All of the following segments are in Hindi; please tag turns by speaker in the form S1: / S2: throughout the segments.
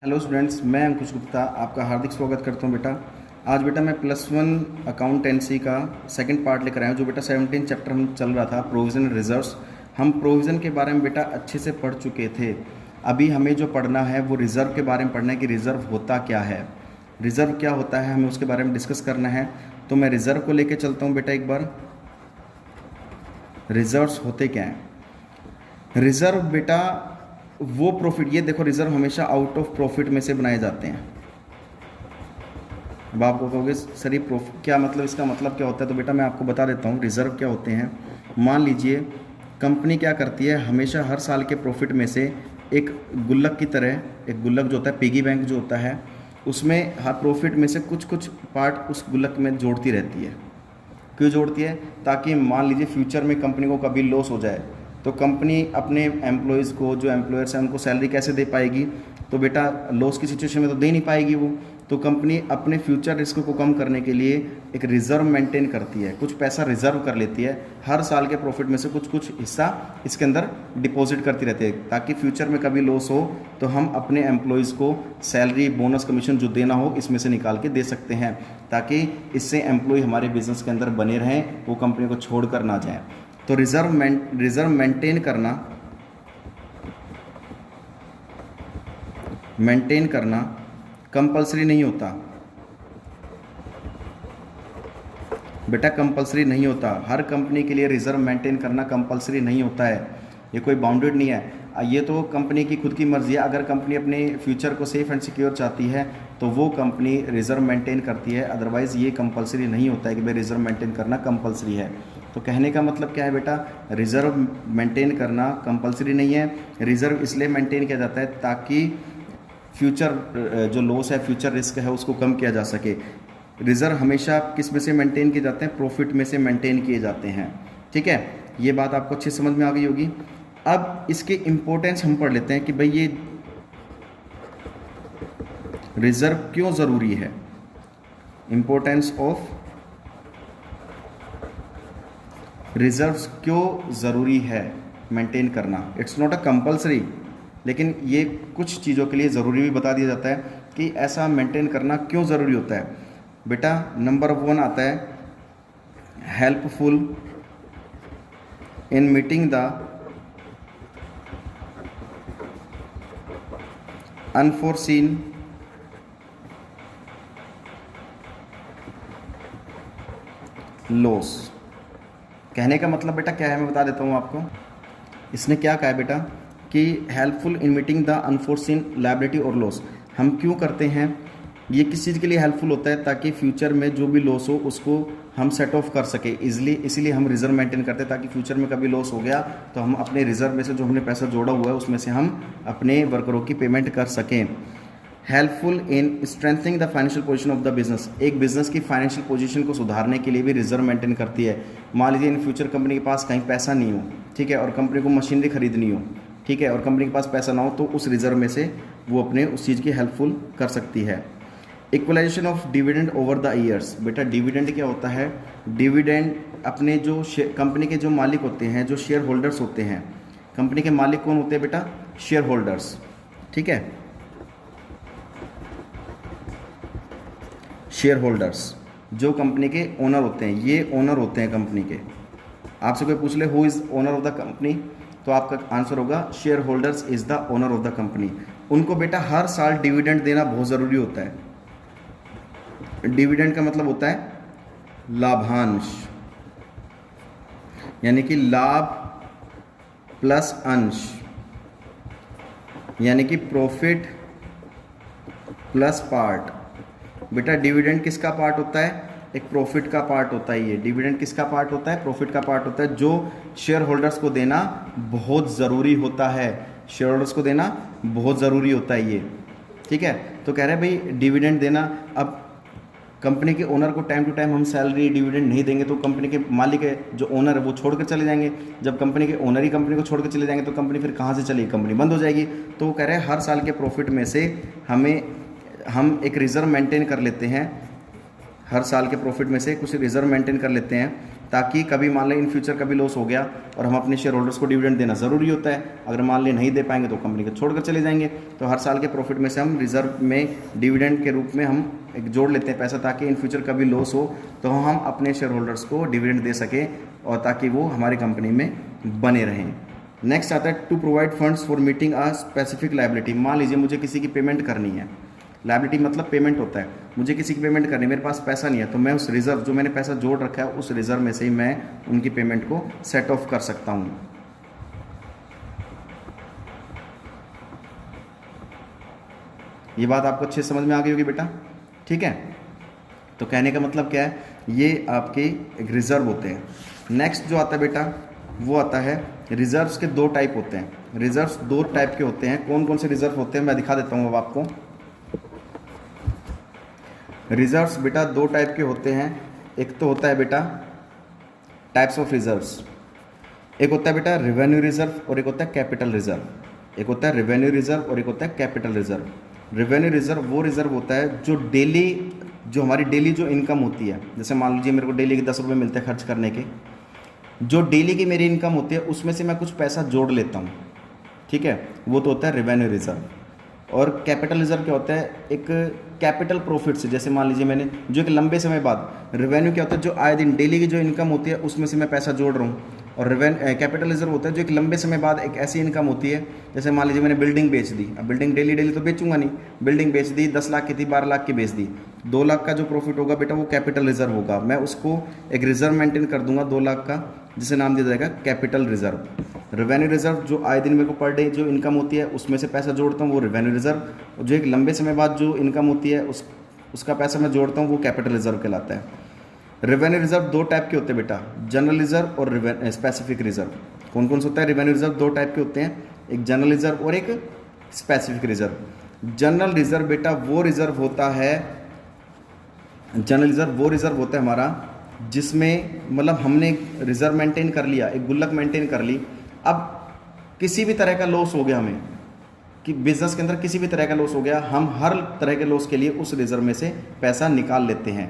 S1: हेलो स्टूडेंट्स, मैं अंकुश गुप्ता आपका हार्दिक स्वागत करता हूं बेटा। आज बेटा मैं +1 अकाउंटेंसी का सेकंड पार्ट लेकर आया हूं। जो बेटा 17 चैप्टर हम चल रहा था प्रोविज़न रिजर्व्स, हम प्रोविज़न के बारे में बेटा अच्छे से पढ़ चुके थे। अभी हमें जो पढ़ना है वो रिज़र्व के बारे में पढ़ना है कि रिज़र्व होता क्या है, रिज़र्व क्या होता है, हमें उसके बारे में डिस्कस करना है। तो मैं रिज़र्व को लेकर चलता हूँ बेटा एक बार। रिज़र्व्स होते क्या हैं? रिज़र्व बेटा वो प्रॉफिट, ये देखो रिज़र्व हमेशा आउट ऑफ प्रॉफिट में से बनाए जाते हैं। अब आपको कहोगे सर ये प्रॉफिट क्या मतलब, इसका मतलब क्या होता है? तो बेटा मैं आपको बता देता हूँ रिज़र्व क्या होते हैं। मान लीजिए कंपनी क्या करती है, हमेशा हर साल के प्रॉफिट में से एक गुल्लक की तरह, एक गुल्लक जो होता है, पिगी बैंक जो होता है, उसमें हर प्रॉफिट में से कुछ कुछ पार्ट उस गुल्लक में जोड़ती रहती है। क्यों जोड़ती है? ताकि मान लीजिए फ्यूचर में कंपनी को कभी लॉस हो जाए तो कंपनी अपने एम्प्लॉयज़ को, जो एम्प्लॉयर्स हैं उनको सैलरी कैसे दे पाएगी? तो बेटा लॉस की सिचुएशन में तो दे नहीं पाएगी वो। तो कंपनी अपने फ्यूचर रिस्क को कम करने के लिए एक रिज़र्व मेंटेन करती है, कुछ पैसा रिज़र्व कर लेती है, हर साल के प्रॉफिट में से कुछ कुछ हिस्सा इसके अंदर डिपॉजिट करती रहती है, ताकि फ्यूचर में कभी लॉस हो तो हम अपने एम्प्लॉयज़ को सैलरी, बोनस, कमीशन जो देना हो इसमें से निकाल के दे सकते हैं, ताकि इससे एम्प्लॉय हमारे बिजनेस के अंदर बने रहें, वो कंपनी को छोड़ कर ना जाएँ। तो रिज़र्व मेंटेन करना कंपलसरी नहीं होता बेटा, कंपलसरी नहीं होता। हर कंपनी के लिए रिज़र्व मेंटेन करना कंपलसरी नहीं होता है, ये कोई बाउंडेड नहीं है। ये तो कंपनी की खुद की मर्ज़ी है। अगर कंपनी अपने फ्यूचर को सेफ एंड सिक्योर चाहती है तो वो कंपनी रिज़र्व मेंटेन करती है, अदरवाइज़ ये कंपलसरी नहीं होता है कि भाई रिज़र्व मेंटेन करना कंपलसरी है। तो कहने का मतलब क्या है बेटा, रिज़र्व मेंटेन करना कंपलसरी नहीं है। रिज़र्व इसलिए मेंटेन किया जाता है ताकि फ्यूचर जो लॉस है, फ्यूचर रिस्क है, उसको कम किया जा सके। रिज़र्व हमेशा किस में से मेंटेन किए जाते हैं? प्रॉफिट में से मेंटेन किए जाते हैं। ठीक है, ये बात आपको अच्छी समझ में आ गई होगी। अब इसके इम्पोर्टेंस हम पढ़ लेते हैं कि भाई ये रिज़र्व क्यों ज़रूरी है। इम्पोर्टेंस ऑफ रिज़र्व्स क्यों ज़रूरी है मेंटेन करना। इट्स नॉट अ कंपलसरी, लेकिन ये कुछ चीज़ों के लिए ज़रूरी भी बता दिया जाता है कि ऐसा मेंटेन करना क्यों ज़रूरी होता है। बेटा नंबर 1 आता है helpful in meeting the unforeseen loss. कहने का मतलब बेटा क्या है, मैं बता देता हूँ आपको। इसने क्या कहा है बेटा कि helpful in meeting the unforeseen liability और लॉस। हम क्यों करते हैं, ये किस चीज़ के लिए हेल्पफुल होता है? ताकि फ्यूचर में जो भी लॉस हो उसको हम सेट ऑफ कर सके इजीली। इसीलिए हम रिज़र्व मेंटेन करते हैं, ताकि फ्यूचर में कभी लॉस हो गया तो हम अपने रिज़र्व में से जो हमने पैसा जोड़ा हुआ है उसमें से हम अपने वर्करों की पेमेंट कर सकें। Helpful in strengthening the financial position of the business. एक बिजनेस की फाइनेंशियल पोजीशन को सुधारने के लिए भी रिजर्व मेंटेन करती है। मान लीजिए इन फ्यूचर कंपनी के पास कहीं पैसा नहीं हो, ठीक है, और कंपनी को मशीनरी खरीदनी हो, ठीक है, और कंपनी के पास पैसा ना हो, तो उस रिजर्व में से वो अपने उस चीज़ की हेल्पफुल कर सकती है। Equalisation of dividend over the years. बेटा डिविडेंड क्या होता है? डिविडेंड अपने जो कंपनी के जो मालिक होते हैं, जो शेयर होल्डर्स होते हैं, कंपनी के मालिक कौन होते हैं बेटा? Share holders. ठीक है, शेयर होल्डर्स जो कंपनी के ओनर होते हैं, ये ओनर होते हैं कंपनी के। आपसे कोई पूछ ले who is owner of the company, तो आपका आंसर होगा share holders is the owner of the company. उनको बेटा हर साल डिविडेंड देना बहुत ज़रूरी होता है। डिविडेंड का मतलब होता है लाभांश, यानी कि लाभ प्लस अंश, यानी कि प्रॉफिट प्लस पार्ट। बेटा डिविडेंड किसका पार्ट होता है? एक प्रॉफिट का पार्ट होता है। ये डिविडेंड किसका पार्ट होता है? प्रॉफिट का पार्ट होता है, जो शेयर होल्डर्स को देना बहुत ज़रूरी होता है। शेयर होल्डर्स को देना बहुत ज़रूरी होता है ये। ठीक है, तो कह रहे हैं भाई डिविडेंड देना। अब कंपनी के ओनर को टाइम टू टाइम हम सैलरी, डिविडेंड नहीं देंगे तो कंपनी के मालिक है, जो ओनर है, वो छोड़ कर चले जाएंगे। जब कंपनी के ओनर ही कंपनी को छोड़ कर चले जाएंगे तो कंपनी फिर कहाँ से चलेगी? कंपनी बंद हो जाएगी। तो वो कह रहे हैं हर साल के प्रॉफिट में से हम एक रिज़र्व मेंटेन कर लेते हैं, हर साल के प्रॉफिट में से कुछ रिज़र्व मेंटेन कर लेते हैं, ताकि कभी मान लें इन फ्यूचर कभी लॉस हो गया और हम अपने शेयर होल्डर्स को डिविडेंड देना ज़रूरी होता है। अगर मान लें नहीं दे पाएंगे तो कंपनी को छोड़कर चले जाएंगे। तो हर साल के प्रॉफिट में से हम रिजर्व में डिविडेंड के रूप में हम एक जोड़ लेते हैं पैसा, ताकि इन फ्यूचर कभी लॉस हो तो हम अपने शेयर होल्डर्स को डिविडेंड दे सकें और ताकि वो हमारी कंपनी में बने रहें। नेक्स्ट आता है to provide funds for meeting a specific liability. मान लीजिए मुझे किसी की पेमेंट करनी है, लायबिलिटी मतलब पेमेंट होता है, मुझे किसी की पेमेंट करनी है, मेरे पास पैसा नहीं है, तो मैं उस रिजर्व जो मैंने पैसा जोड़ रखा है उस रिजर्व में से ही मैं उनकी पेमेंट को सेट ऑफ कर सकता हूँ। ये बात आपको अच्छे समझ में आ गई होगी बेटा, ठीक है। तो कहने का मतलब क्या है, ये आपके एक रिजर्व होते हैं। नेक्स्ट जो आता है बेटा वो आता है रिजर्व्स के दो टाइप होते हैं। रिजर्व्स दो टाइप के होते हैं। कौन कौन से रिजर्व होते हैं मैं दिखा देता हूँ अब आपको। रिजर्व्स बेटा दो टाइप के होते हैं। एक तो होता है बेटा टाइप्स ऑफ रिजर्व्स, एक होता है बेटा रेवेन्यू रिजर्व और एक होता है कैपिटल रिजर्व। एक होता है रेवेन्यू रिजर्व और एक होता है कैपिटल रिजर्व। रेवेन्यू रिजर्व वो रिजर्व होता है जो डेली, जो हमारी डेली जो इनकम होती है, जैसे मान लीजिए मेरे को डेली के 10 रुपये मिलते हैं खर्च करने के, जो डेली की मेरी इनकम होती है उसमें से मैं कुछ पैसा जोड़ लेता हूँ, ठीक है, वो तो होता है रेवेन्यू रिजर्व। और कैपिटल रिजर्व क्या होता है, एक कैपिटल प्रॉफिट से, जैसे मान लीजिए मैंने जो एक लंबे समय बाद, रेवेन्यू क्या होता है जो आए दिन डेली की जो इनकम होती है उसमें से मैं पैसा जोड़ रहा हूँ, और कैपिटल रिजर्व होता है जो एक लंबे समय बाद एक ऐसी इनकम होती है, जैसे मान लीजिए मैंने बिल्डिंग बेच दी। अब बिल्डिंग डेली डेली तो बेचूंगा नहीं, बिल्डिंग बेच दी 10 लाख की थी 12 लाख की बेच दी, 2 लाख का जो प्रॉफिट होगा बेटा वो कैपिटल रिजर्व होगा। मैं उसको एक रिजर्व मेंटेन कर दूंगा 2 लाख का, जिसे नाम दिया जाएगा कैपिटल रिजर्व। रेवेन्यू रिजर्व जो आए दिन मेरे को पर डे जो इनकम होती है उसमें से पैसा जोड़ता हूँ वो रेवेन्यू रिजर्व, और जो एक लंबे समय बाद जो इनकम होती है उसका पैसा मैं जोड़ता हूँ वो कैपिटल रिजर्व कहलाता है। रेवेन्यू रिजर्व दो टाइप के होते हैं बेटा, जनरल रिजर्व और स्पेसिफिक रिजर्व। कौन कौन सा होता है रेवेन्यू रिजर्व, दो टाइप के होते हैं, एक जनरल रिजर्व और एक स्पेसिफिक रिजर्व। जनरल रिजर्व बेटा वो रिजर्व होता है, जनरल रिजर्व वो रिजर्व होता है हमारा जिसमें मतलब हमने रिजर्व मेंटेन कर लिया, एक गुल्लक मेंटेन कर ली। अब किसी भी तरह का लॉस हो गया हमें, कि बिजनेस के अंदर किसी भी तरह का लॉस हो गया, हम हर तरह के लॉस के लिए उस रिजर्व में से पैसा निकाल लेते हैं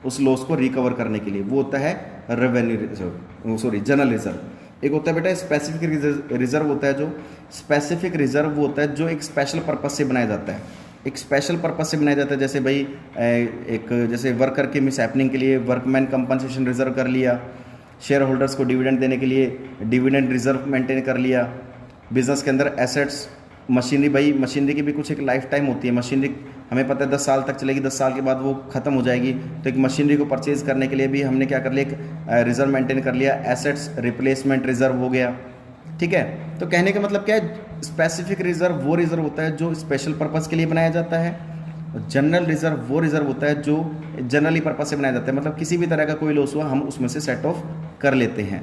S1: उस लॉस को रिकवर करने के लिए, वो होता है revenue reserve, sorry general reserve. एक होता है बेटा स्पेसिफिक रिजर्व होता है, जो स्पेसिफिक रिजर्व वो होता है जो एक स्पेशल पर्पस से बनाया जाता है, एक स्पेशल पर्पस से बनाया जाता है। जैसे भाई एक जैसे वर्कर के मिस हैपनिंग के लिए वर्कमैन कंपनसेशन रिजर्व कर लिया, शेयर होल्डर्स को डिविडेंड देने के लिए डिविडेंड रिजर्व मेंटेन कर लिया। बिजनेस के अंदर एसेट्स, मशीनरी, भाई मशीनरी की भी कुछ एक लाइफ टाइम होती है, मशीनरी हमें पता है 10 साल तक चलेगी, 10 साल के बाद वो ख़त्म हो जाएगी, तो एक मशीनरी को परचेज़ करने के लिए भी हमने क्या कर लिया, एक रिजर्व मेंटेन कर लिया, एसेट्स रिप्लेसमेंट रिजर्व हो गया, ठीक है। तो कहने का मतलब क्या है, स्पेसिफिक रिजर्व वो रिजर्व होता है जो स्पेशल पर्पज़ के लिए बनाया जाता है, जनरल रिजर्व वो रिजर्व होता है जो जनरली पर्पज़ से बनाया जाता है, मतलब किसी भी तरह का कोई लॉस हुआ हम उसमें से सेट ऑफ कर लेते हैं।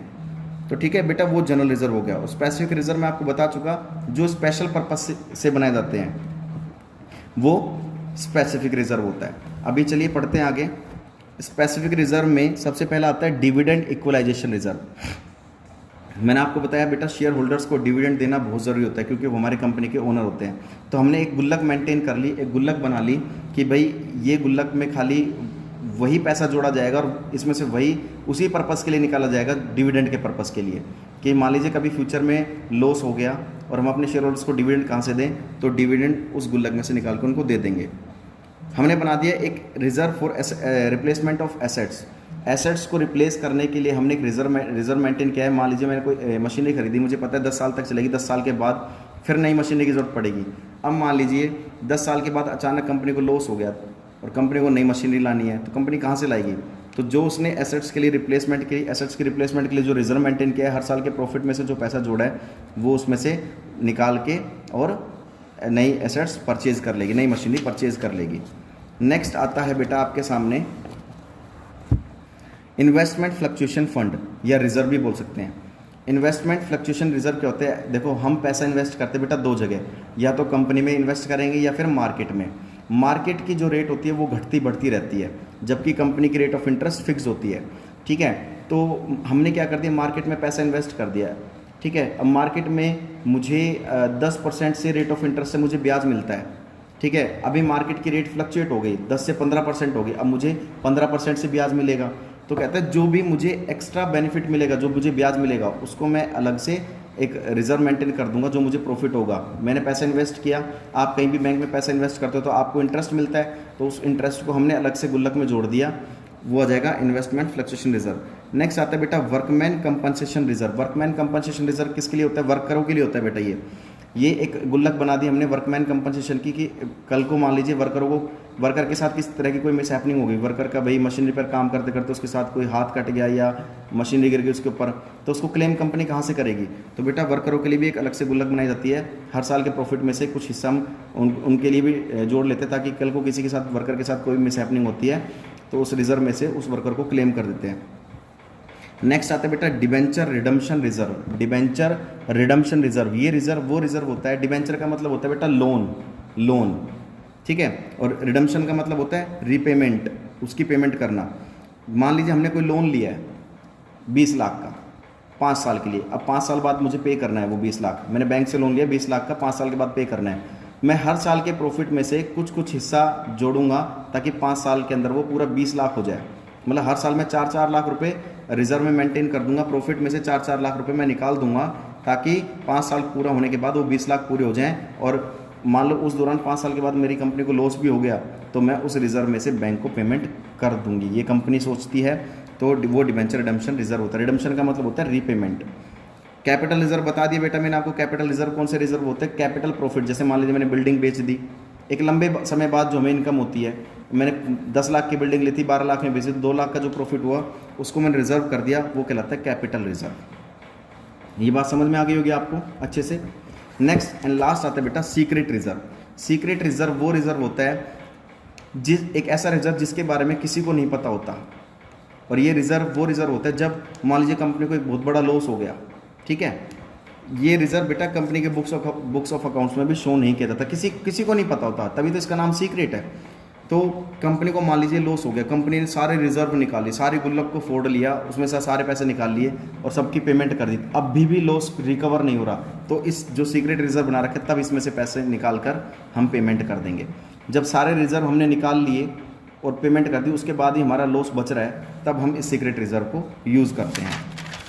S1: तो ठीक है बेटा, वो जनरल रिजर्व हो गया। और स्पेसिफिक रिजर्व मैं आपको बता चुका, जो स्पेशल पर्पस से बनाए जाते हैं वो स्पेसिफिक रिजर्व होता है। अभी चलिए पढ़ते हैं आगे। स्पेसिफिक रिजर्व में सबसे पहला आता है डिविडेंड इक्वलाइजेशन रिजर्व। मैंने आपको बताया बेटा शेयर होल्डर्स को डिविडेंड देना बहुत ज़रूरी होता है क्योंकि वो हमारी कंपनी के ओनर होते हैं। तो हमने एक गुल्लक मेंटेन कर ली, एक गुल्लक बना ली कि भाई ये गुल्लक में खाली वही पैसा जोड़ा जाएगा और इसमें से वही उसी पर्पस के लिए निकाला जाएगा, डिविडेंड के पर्पस के लिए। कि मान लीजिए कभी फ्यूचर में लॉस हो गया और हम अपने शेयर होल्डर्स को डिविडेंड कहाँ से दें, तो डिविडेंड उस गुल्लक में से निकाल कर उनको दे देंगे। हमने बना दिया एक reserve for replacement of assets. Assets को रिप्लेस करने के लिए हमने एक रिजर्व मेंटेन किया है। मान लीजिए मैंने कोई मशीनरी खरीदी, मुझे पता है 10 साल तक चलेगी, 10 साल के बाद फिर नई मशीनरी की जरूरत पड़ेगी। अब मान लीजिए 10 साल के बाद अचानक कंपनी को लॉस हो गया और कंपनी को नई मशीनरी लानी है, तो कंपनी कहाँ से लाएगी? तो जो उसने एसेट्स के लिए रिप्लेसमेंट की, एसेट्स की रिप्लेसमेंट के लिए जो रिजर्व मेंटेन किया है, हर साल के प्रॉफिट में से जो पैसा जोड़ा है वो उसमें से निकाल के और नई एसेट्स परचेज कर लेगी, नई मशीनरी परचेज कर लेगी। नेक्स्ट आता है बेटा आपके सामने इन्वेस्टमेंट फ्लक्चुएशन फंड या रिजर्व भी बोल सकते हैं। इन्वेस्टमेंट फ्लक्चुएशन रिजर्व क्या होते हैं? देखो हम पैसा इन्वेस्ट करते हैं बेटा दो जगह, या तो कंपनी में इन्वेस्ट करेंगे या फिर मार्केट में। मार्केट की जो रेट होती है वो घटती बढ़ती रहती है, जबकि कंपनी की रेट ऑफ इंटरेस्ट फिक्स होती है, ठीक है। तो हमने क्या कर दिया, मार्केट में पैसा इन्वेस्ट कर दिया, ठीक है। अब मार्केट में मुझे 10% से रेट ऑफ इंटरेस्ट से मुझे ब्याज मिलता है, ठीक है। अभी मार्केट की रेट फ्लक्चुएट हो गई, 10 से 15% हो गई, अब मुझे 15% से ब्याज मिलेगा। तो कहता है जो भी मुझे एक्स्ट्रा बेनिफिट मिलेगा, जो मुझे ब्याज मिलेगा, उसको मैं अलग से एक रिजर्व मेंटेन कर दूंगा, जो मुझे प्रॉफिट होगा। मैंने पैसा इन्वेस्ट किया, आप कहीं भी बैंक में पैसा इन्वेस्ट करते हो तो आपको इंटरेस्ट मिलता है, तो उस इंटरेस्ट को हमने अलग से गुल्लक में जोड़ दिया, वो आ जाएगा इन्वेस्टमेंट फ्लक्चुएशन रिजर्व। नेक्स्ट आता है बेटा workman compensation reserve. Workman compensation reserve किसके लिए होता है? वर्करों के लिए होता है बेटा। ये एक गुल्लक बना दी हमने वर्कमैन कंपनसेशन की, कि कल को मान लीजिए वर्कर के साथ किस तरह की कोई मिसहैपनिंग हो गई, वर्कर का भाई मशीनरी पर काम करते करते उसके साथ कोई हाथ कट गया या मशीनरी गिर गई उसके ऊपर, तो उसको क्लेम कंपनी कहाँ से करेगी? तो बेटा वर्करों के लिए भी एक अलग से गुल्लक बनाई जाती है। हर साल के प्रॉफिट में से कुछ हिस्सा हम उनके लिए भी जोड़ लेते हैं, ताकि कल को किसी के साथ, वर्कर के साथ कोई मिसहैपनिंग होती है तो उस रिजर्व में से उस वर्कर को क्लेम कर देते हैं। नेक्स्ट आता है बेटा debenture redemption reserve. Debenture redemption reserve, ये रिजर्व वो रिजर्व होता है, डिबेंचर का मतलब होता है बेटा लोन, ठीक है, और रिडम्पशन का मतलब होता है रीपेमेंट, उसकी पेमेंट करना। मान लीजिए हमने कोई लोन लिया है 20 लाख का 5 साल के लिए, अब 5 साल बाद मुझे पे करना है वो 20 लाख, मैंने बैंक से लोन लिया 20 लाख का, 5 साल के बाद पे करना है। मैं हर साल के प्रॉफिट में से कुछ हिस्सा जोड़ूंगा ताकि 5 साल के अंदर वो पूरा 20 लाख हो जाए। मतलब हर साल मैं 4-4 लाख रुपए रिजर्व में मेंटेन कर दूंगा, प्रॉफिट में से 4-4 लाख रुपए मैं निकाल दूंगा, ताकि 5 साल पूरा होने के बाद वो 20 लाख पूरे हो जाएं। और मान लो उस दौरान 5 साल के बाद मेरी कंपनी को लॉस भी हो गया तो मैं उस रिजर्व में से बैंक को पेमेंट कर दूंगी। ये कंपनी सोचती है, तो वो डिबेंचर रिडम्पशन रिजर्व होता है। रिडम्पशन का मतलब होता है रीपेमेंट। कैपिटल रिजर्व बता दिया बेटा मैंने आपको। कैपिटल रिजर्व कौन से रिजर्व होते हैं? Capital profit. जैसे मान लीजिए मैंने बिल्डिंग बेच दी, एक लंबे समय बाद जो हमें इनकम होती है, मैंने 10 लाख की बिल्डिंग ली थी, 12 लाख में बेची, 2 लाख का जो प्रॉफिट हुआ उसको मैंने रिजर्व कर दिया, वो कहलाता है कैपिटल रिजर्व। ये बात समझ में आ गई होगी आपको अच्छे से। नेक्स्ट एंड लास्ट आता है बेटा सीक्रेट रिजर्व। सीक्रेट रिजर्व वो रिजर्व होता है एक ऐसा रिजर्व जिसके बारे में किसी को नहीं पता होता, और ये रिजर्व वो रिजर्व होता है जब मान लीजिए कंपनी को एक बहुत बड़ा लॉस हो गया, ठीक है, ये रिजर्व बेटा कंपनी के बुक्स ऑफ अकाउंट्स में भी शो नहीं किया जाता, किसी को नहीं पता होता, तभी तो इसका नाम सीक्रेट है। तो कंपनी को मान लीजिए लॉस हो गया, कंपनी ने सारे रिजर्व निकाली, सारी गुल्लक को फोड़ लिया, उसमें से सारे पैसे निकाल लिए और सबकी पेमेंट कर दी, अब भी लॉस रिकवर नहीं हो रहा, तो इस जो सीक्रेट रिजर्व बना रखे तब इसमें से पैसे निकाल कर हम पेमेंट कर देंगे। जब सारे रिजर्व हमने निकाल लिए और पेमेंट कर दी, उसके बाद ही हमारा लॉस बच रहा है, तब हम इस सीक्रेट रिजर्व को यूज़ करते हैं।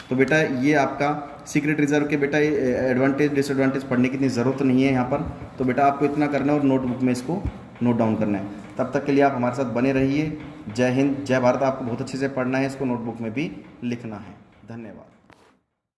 S1: तो बेटा ये आपका सीक्रेट रिजर्व के बेटा एडवांटेज डिसएडवांटेज पढ़ने की इतनी ज़रूरत नहीं है यहाँ पर, तो बेटा आपको इतना करना है और नोटबुक में इसको नोट डाउन करना है। तब तक के लिए आप हमारे साथ बने रहिए। जय हिंद, जय भारत। आपको बहुत अच्छे से पढ़ना है, इसको नोटबुक में भी लिखना है। धन्यवाद।